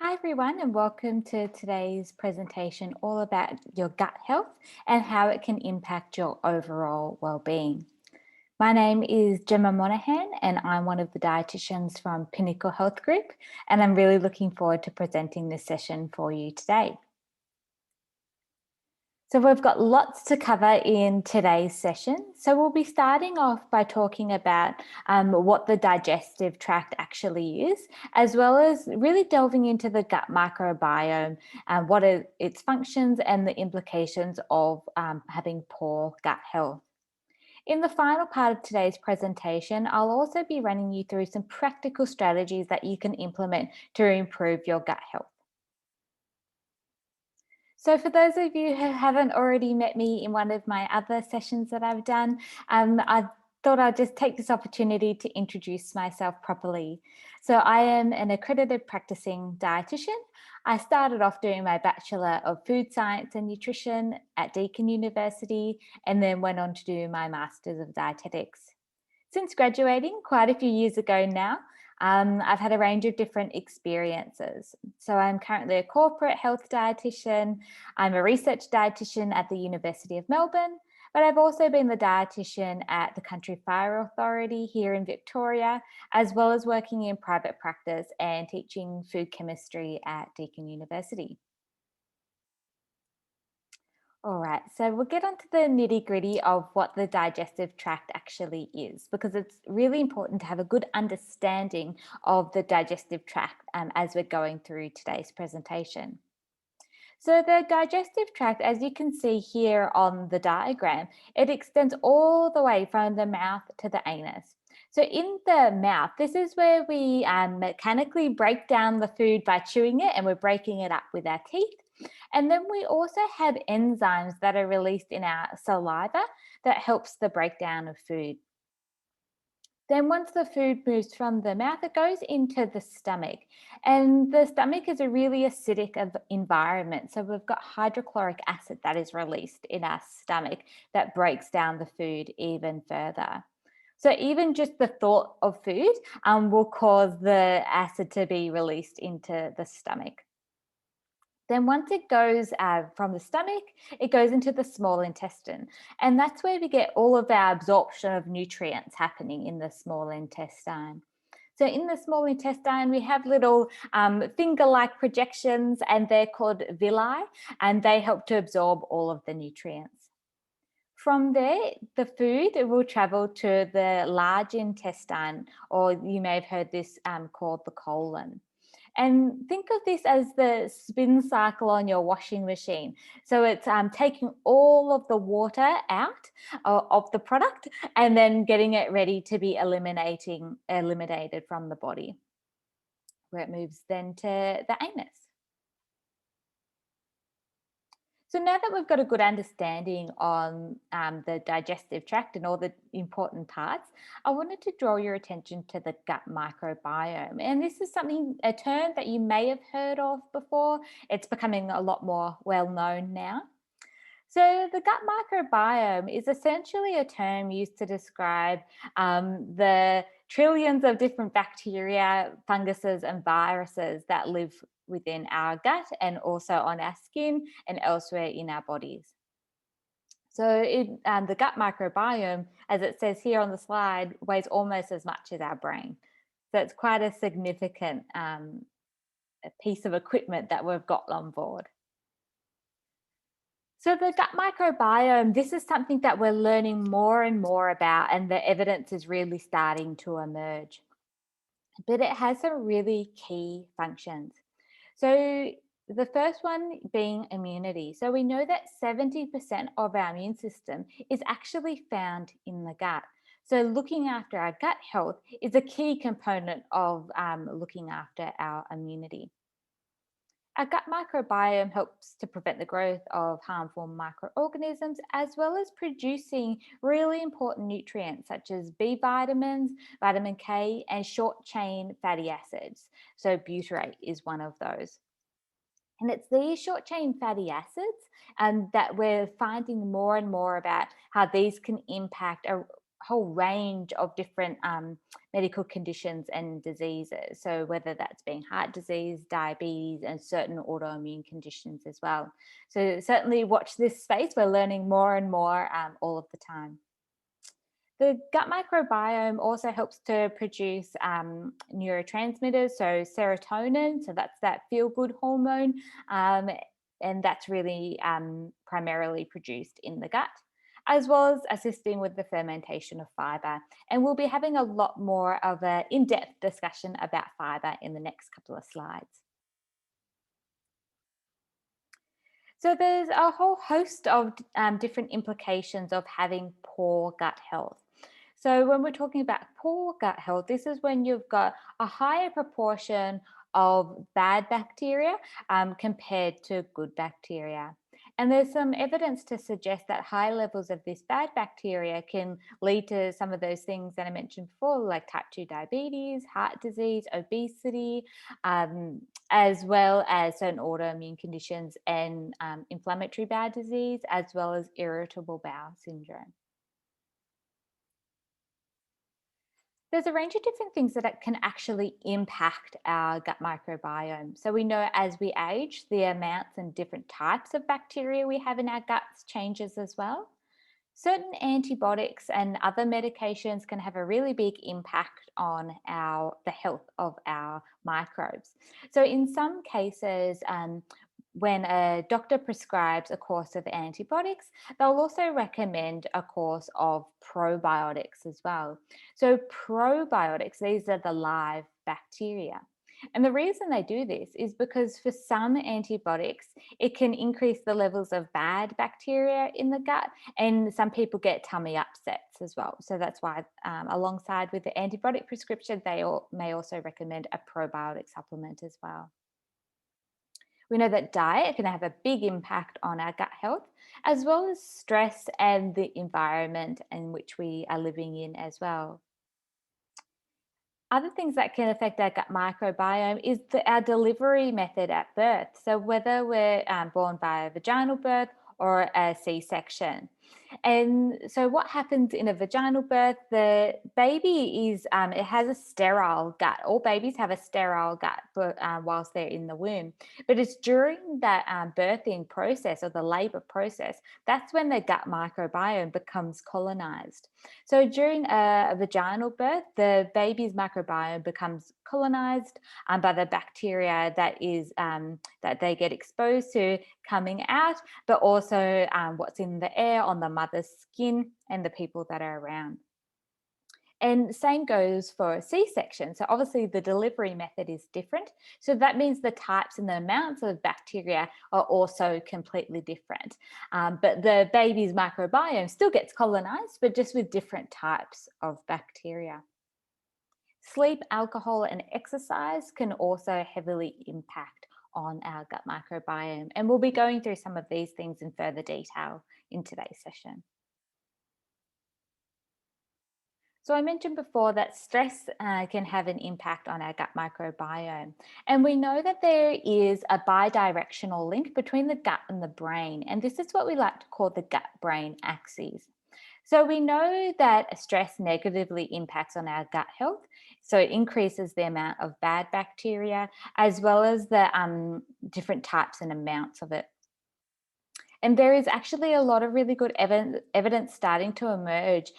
Hi everyone, and welcome to today's presentation all about your gut health and how it can impact your overall well-being. My name is Gemma Monaghan and I'm one of the dietitians from Pinnacle Health Group, and I'm really looking forward to presenting this session for you today. So we've got lots to cover in today's session. So we'll be starting off by talking about what the digestive tract actually is, as well as really delving into the gut microbiome, what are its functions and the implications of having poor gut health. In the final part of today's presentation, I'll also be running you through some practical strategies that you can implement to improve your gut health. So for those of you who haven't already met me in one of my other sessions that I've done, I thought I'd just take this opportunity to introduce myself properly. So I am an accredited practicing dietitian. I started off doing my Bachelor of Food Science and Nutrition at Deakin University, and then went on to do my Masters of Dietetics. Since graduating quite a few years ago now, I've had a range of different experiences. So I'm currently a corporate health dietitian. I'm a research dietitian at the University of Melbourne, but I've also been the dietitian at the Country Fire Authority here in Victoria, as well as working in private practice and teaching food chemistry at Deakin University. All right, so we'll get onto the nitty gritty of what the digestive tract actually is, because it's really important to have a good understanding of the digestive tract as we're going through today's presentation. So the digestive tract, as you can see here on the diagram, it extends all the way from the mouth to the anus. So in the mouth, this is where we mechanically break down the food by chewing it, and we're breaking it up with our teeth. And then we also have enzymes that are released in our saliva that helps the breakdown of food. Then once the food moves from the mouth, it goes into the stomach. And the stomach is a really acidic environment. So we've got hydrochloric acid that is released in our stomach that breaks down the food even further. So even just the thought of food will cause the acid to be released into the stomach. Then once it goes from the stomach, it goes into the small intestine. And that's where we get all of our absorption of nutrients happening in the small intestine. So in the small intestine, we have little finger-like projections, and they're called villi, and they help to absorb all of the nutrients. From there, the food will travel to the large intestine, or you may have heard this called the colon. And think of this as the spin cycle on your washing machine. So it's taking all of the water out of the product and then getting it ready to be eliminated from the body, where it moves then to the anus. So now that we've got a good understanding on the digestive tract and all the important parts, I wanted to draw your attention to the gut microbiome. And this is a term that you may have heard of before. It's becoming a lot more well known now. So the gut microbiome is essentially a term used to describe the trillions of different bacteria, funguses, and viruses that live within our gut and also on our skin and elsewhere in our bodies. So the gut microbiome, as it says here on the slide, weighs almost as much as our brain. So it's quite a significant piece of equipment that we've got on board. So the gut microbiome, this is something that we're learning more and more about, and the evidence is really starting to emerge. But it has some really key functions. So the first one being immunity. So we know that 70% of our immune system is actually found in the gut. So looking after our gut health is a key component of looking after our immunity. Our gut microbiome helps to prevent the growth of harmful microorganisms, as well as producing really important nutrients such as B vitamins, vitamin K, and short chain fatty acids. So butyrate is one of those. And it's these short chain fatty acids that we're finding more and more about how these can impact a whole range of different medical conditions and diseases. So whether that's being heart disease, diabetes, and certain autoimmune conditions as well. So certainly watch this space. We're learning more and more all of the time. The gut microbiome also helps to produce neurotransmitters, so serotonin, so that's that feel good hormone, um, and that's really primarily produced in the gut, as well as assisting with the fermentation of fiber. And we'll be having a lot more of an in depth discussion about fiber in the next couple of slides. So there's a whole host of different implications of having poor gut health. So when we're talking about poor gut health, this is when you've got a higher proportion of bad bacteria compared to good bacteria. And there's some evidence to suggest that high levels of this bad bacteria can lead to some of those things that I mentioned before, like type 2 diabetes, heart disease, obesity, um, as well as certain autoimmune conditions and inflammatory bowel disease, as well as irritable bowel syndrome. There's a range of different things that can actually impact our gut microbiome. So we know as we age, the amounts and different types of bacteria we have in our guts changes as well. Certain antibiotics and other medications can have a really big impact on the health of our microbes. So in some cases, when a doctor prescribes a course of antibiotics, they'll also recommend a course of probiotics as well. So probiotics, these are the live bacteria. And the reason they do this is because for some antibiotics, it can increase the levels of bad bacteria in the gut, and some people get tummy upsets as well. So that's why, alongside with the antibiotic prescription, may also recommend a probiotic supplement as well. We know that diet can have a big impact on our gut health, as well as stress and the environment in which we are living in as well. Other things that can affect our gut microbiome is our delivery method at birth. So, whether we're born by a vaginal birth or a C section. And so, what happens in a vaginal birth? The baby it has a sterile gut. All babies have a sterile gut whilst they're in the womb. But it's during that birthing process or the labor process that's when the gut microbiome becomes colonized. So during a vaginal birth, the baby's microbiome becomes colonized by the bacteria that they get exposed to coming out, but also what's in the air on the mother's skin and the people that are around. And same goes for a C-section. So obviously the delivery method is different. So that means the types and the amounts of bacteria are also completely different. But the baby's microbiome still gets colonized, but just with different types of bacteria. Sleep, alcohol, and exercise can also heavily impact on our gut microbiome. And we'll be going through some of these things in further detail in today's session. So I mentioned before that stress can have an impact on our gut microbiome. And we know that there is a bidirectional link between the gut and the brain. And this is what we like to call the gut-brain axis. So we know that stress negatively impacts on our gut health. So it increases the amount of bad bacteria as well as the different types and amounts of it. And there is actually a lot of really good evidence starting to emerge,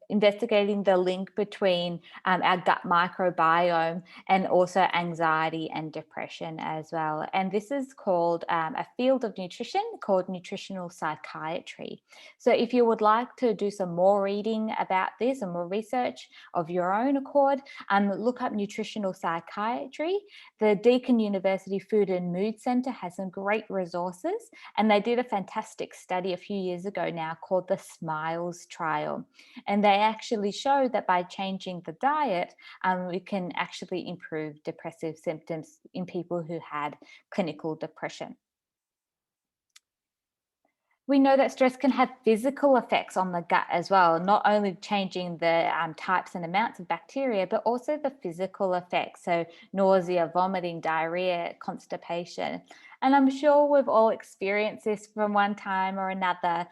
investigating the link between our gut microbiome and also anxiety and depression as well. And this is called a field of nutrition called nutritional psychiatry. So if you would like to do some more reading about this and more research of your own accord, look up nutritional psychiatry. The Deakin University Food and Mood Centre has some great resources, and they did a fantastic study a few years ago now called the SMILES trial. And they actually showed that by changing the diet, we can actually improve depressive symptoms in people who had clinical depression. We know that stress can have physical effects on the gut as well, not only changing the types and amounts of bacteria, but also the physical effects. So, nausea, vomiting, diarrhea, constipation. And I'm sure we've all experienced this from one time or another.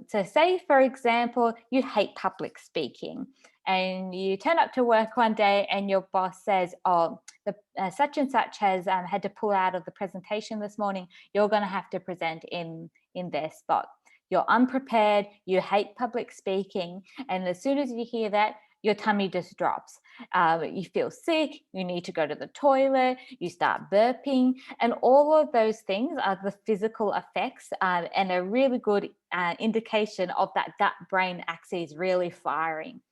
So, say, for example, you hate public speaking and you turn up to work one day and your boss says, "Oh, the such and such has had to pull out of the presentation this morning. You're going to have to present in their spot." You're unprepared, you hate public speaking, and as soon as you hear that, your tummy just drops. You feel sick, you need to go to the toilet, you start burping, and all of those things are the physical effects and a really good indication of that gut brain axis really firing.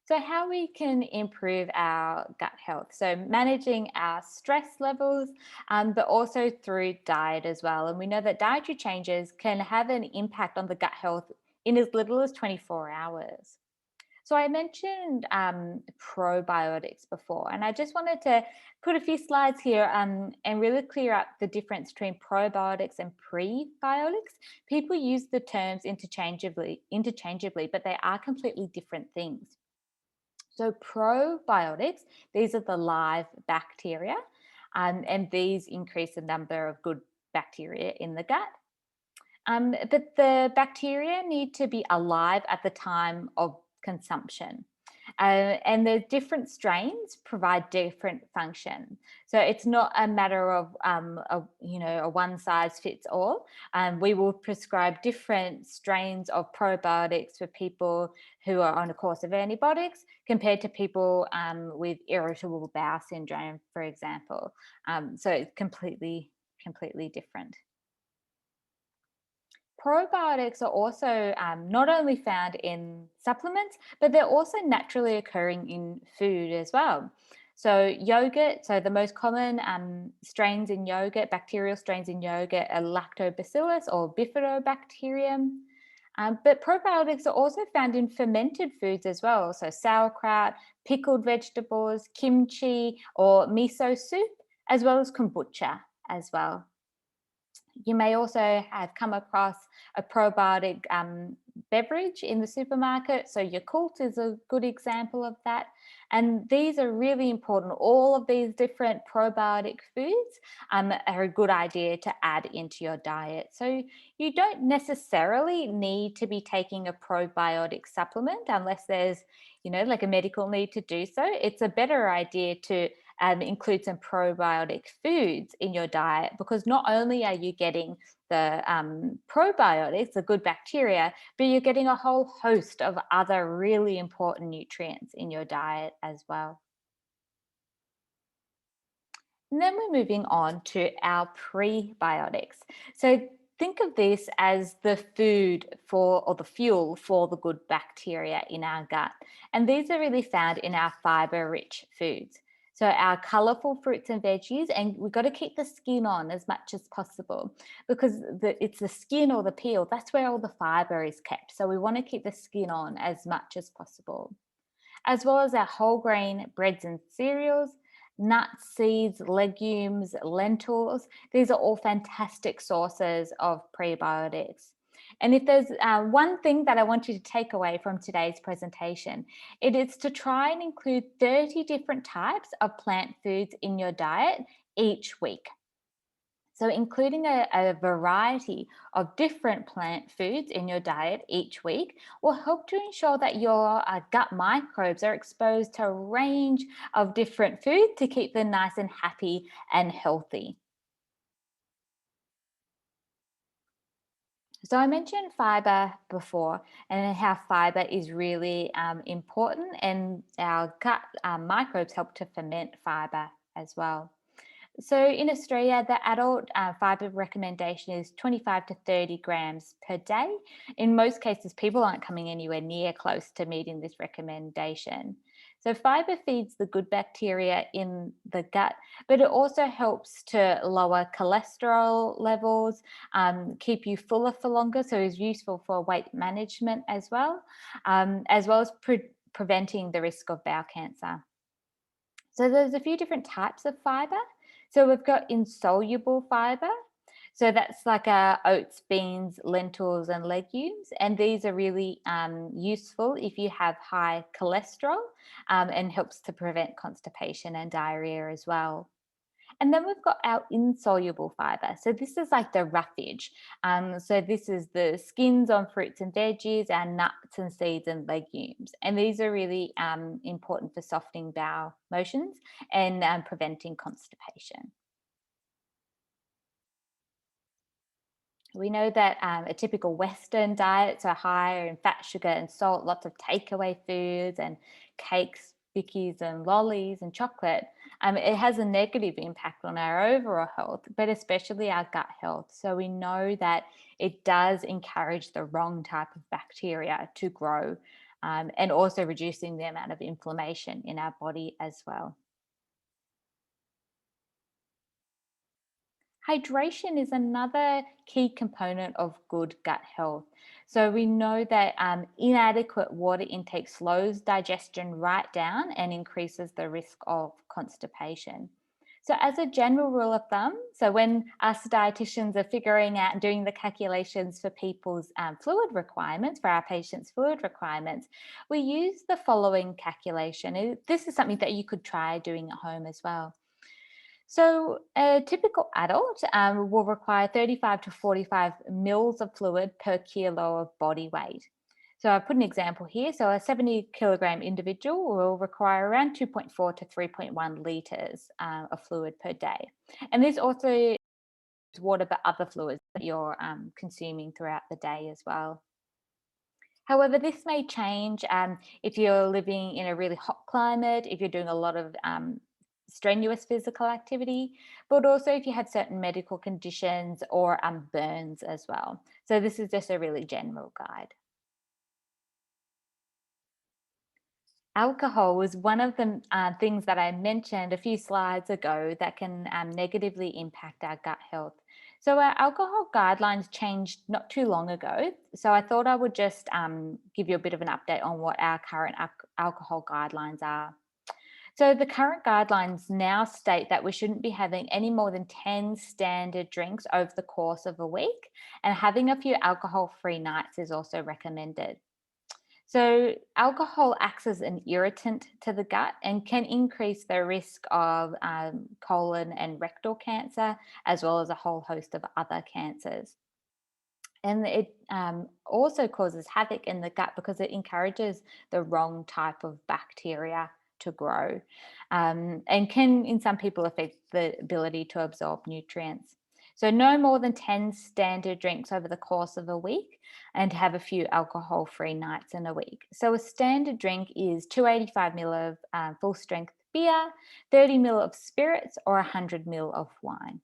So, how we can improve our gut health? So, managing our stress levels, but also through diet as well. And we know that dietary changes can have an impact on the gut health in as little as 24 hours. So, I mentioned probiotics before, and I just wanted to put a few slides here and really clear up the difference between probiotics and prebiotics. People use the terms interchangeably, but they are completely different things. So, probiotics, these are the live bacteria, and these increase the number of good bacteria in the gut. But the bacteria need to be alive at the time of consumption. And the different strains provide different function. So it's not a matter of a one size fits all. We will prescribe different strains of probiotics for people who are on a course of antibiotics compared to people with irritable bowel syndrome, for example. So it's completely different. Probiotics are also not only found in supplements, but they're also naturally occurring in food as well. So, yogurt, so the most common strains in yogurt, bacterial strains in yogurt, are lactobacillus or bifidobacterium. But probiotics are also found in fermented foods as well. So, sauerkraut, pickled vegetables, kimchi, or miso soup, as well as kombucha as well. You may also have come across a probiotic beverage in the supermarket. So, Yakult is a good example of that. And these are really important. All of these different probiotic foods are a good idea to add into your diet. So, you don't necessarily need to be taking a probiotic supplement unless there's, like a medical need to do so. It's a better idea to include some probiotic foods in your diet because not only are you getting the probiotics, the good bacteria, but you're getting a whole host of other really important nutrients in your diet as well. And then we're moving on to our prebiotics. So think of this as the food for, or the fuel for the good bacteria in our gut. And these are really found in our fiber rich foods. So our colorful fruits and veggies, and we've got to keep the skin on as much as possible because it's the skin or the peel, that's where all the fiber is kept. So we want to keep the skin on as much as possible, as well as our whole grain breads and cereals, nuts, seeds, legumes, lentils. These are all fantastic sources of prebiotics. And if there's one thing that I want you to take away from today's presentation, it is to try and include 30 different types of plant foods in your diet each week. So, including a variety of different plant foods in your diet each week will help to ensure that your gut microbes are exposed to a range of different food to keep them nice and happy and healthy. So, I mentioned fiber before and how fiber is really important, and our gut microbes help to ferment fiber as well. So in Australia, the adult fibre recommendation is 25 to 30 grams per day. In most cases, people aren't coming anywhere near close to meeting this recommendation. So fibre feeds the good bacteria in the gut, but it also helps to lower cholesterol levels, keep you fuller for longer, so is useful for weight management as well as preventing the risk of bowel cancer. So there's a few different types of fiber. So we've got insoluble fiber. So that's like oats, beans, lentils, and legumes. And these are really useful if you have high cholesterol, and helps to prevent constipation and diarrhea as well. And then we've got our insoluble fiber. So this is like the roughage. So this is the skins on fruits and veggies, our nuts and seeds and legumes. And these are really important for softening bowel motions and preventing constipation. We know that a typical Western diets are higher in fat, sugar, and salt, lots of takeaway foods and cakes, bickies, and lollies and chocolate. It has a negative impact on our overall health, but especially our gut health. So we know that it does encourage the wrong type of bacteria to grow, and also reducing the amount of inflammation in our body as well. Hydration is another key component of good gut health. So, we know that inadequate water intake slows digestion right down and increases the risk of constipation. So, as a general rule of thumb, so when us dietitians are figuring out and doing the calculations for people's fluid requirements, for our patients' fluid requirements, we use the following calculation. This is something that you could try doing at home as well. So, a typical adult will require 35 to 45 mils of fluid per kilo of body weight. So, I put an example here. So, a 70 kilogram individual will require around 2.4 to 3.1 liters of fluid per day. And this also is water, but other fluids that you're consuming throughout the day as well. However, this may change if you're living in a really hot climate, if you're doing a lot of strenuous physical activity, but also if you have certain medical conditions or burns as well. So, this is just a really general guide. Alcohol was one of the things that I mentioned a few slides ago that can negatively impact our gut health. So, our alcohol guidelines changed not too long ago. So, I thought I would just give you a bit of an update on what our current alcohol guidelines are. So, the current guidelines now state that we shouldn't be having any more than 10 standard drinks over the course of a week, and having a few alcohol free nights is also recommended. So, alcohol acts as an irritant to the gut and can increase the risk of colon and rectal cancer, as well as a whole host of other cancers. And it also causes havoc in the gut because it encourages the wrong type of bacteria to grow, and can, in some people, affect the ability to absorb nutrients. So, no more than 10 standard drinks over the course of a week, and have a few alcohol free nights in a week. So, a standard drink is 285 ml of full strength beer, 30 ml of spirits, or 100 ml of wine.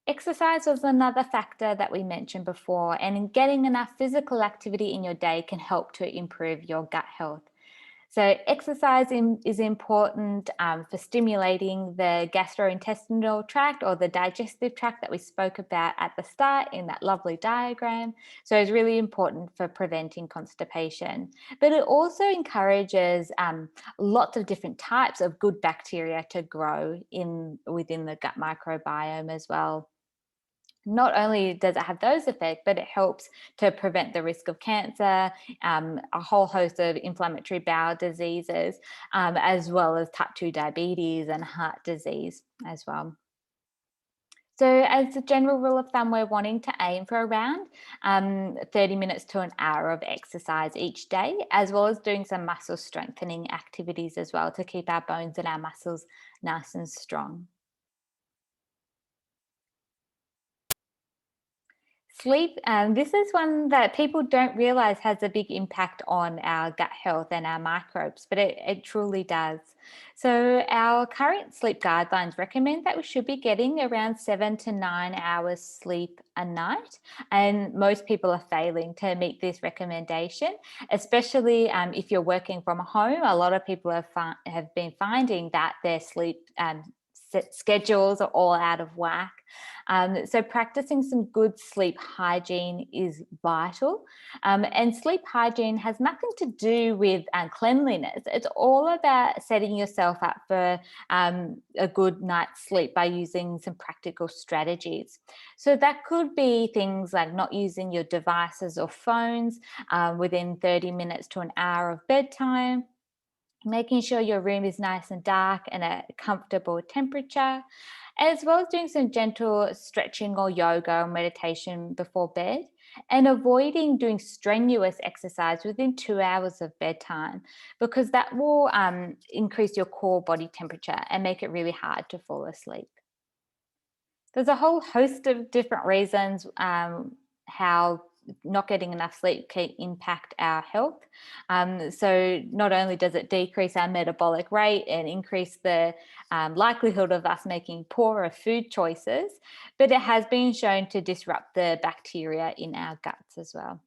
Exercise was another factor that we mentioned before, and in getting enough physical activity in your day can help to improve your gut health. So, exercise is important for stimulating the gastrointestinal tract or the digestive tract that we spoke about at the start in that lovely diagram. So, it's really important for preventing constipation. But it also encourages lots of different types of good bacteria to grow in within the gut microbiome as well. Not only does it have those effects, but it helps to prevent the risk of cancer, a whole host of inflammatory bowel diseases, as well as type 2 diabetes and heart disease as well. So, as a general rule of thumb, we're wanting to aim for around 30 minutes to an hour of exercise each day, as well as doing some muscle strengthening activities as well to keep our bones and our muscles nice and strong. Sleep, this is one that people don't realize has a big impact on our gut health and our microbes, but it truly does. So, our current sleep guidelines recommend that we should be getting around 7 to 9 hours sleep a night. And most people are failing to meet this recommendation, especially if you're working from home. A lot of people have been finding that their sleep schedules are all out of whack. So practicing some good sleep hygiene is vital. And sleep hygiene has nothing to do with cleanliness. It's all about setting yourself up for a good night's sleep by using some practical strategies. So that could be things like not using your devices or phones within 30 minutes to an hour of bedtime, making sure your room is nice and dark and a comfortable temperature, as well as doing some gentle stretching or yoga or meditation before bed, and avoiding doing strenuous exercise within 2 hours of bedtime, because that will increase your core body temperature and make it really hard to fall asleep. There's a whole host of different reasons how not getting enough sleep can impact our health. So, not only does it decrease our metabolic rate and increase the likelihood of us making poorer food choices, but it has been shown to disrupt the bacteria in our guts as well.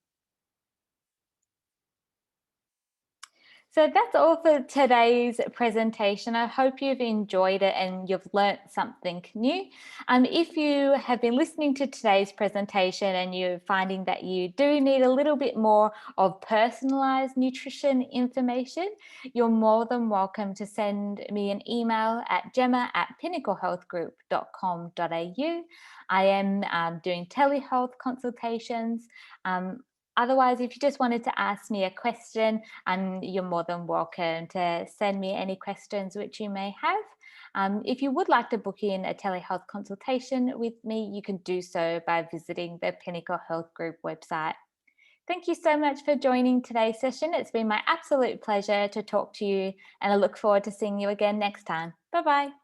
So that's all for today's presentation. I hope you've enjoyed it and you've learnt something new. If you have been listening to today's presentation and you're finding that you do need a little bit more of personalised nutrition information, you're more than welcome to send me an email at gemma@pinnaclehealthgroup.com.au. I am doing telehealth consultations. Otherwise, if you just wanted to ask me a question, you're more than welcome to send me any questions which you may have. If you would like to book in a telehealth consultation with me, you can do so by visiting the Pinnacle Health Group website. Thank you so much for joining today's session. It's been my absolute pleasure to talk to you, and I look forward to seeing you again next time. Bye-bye.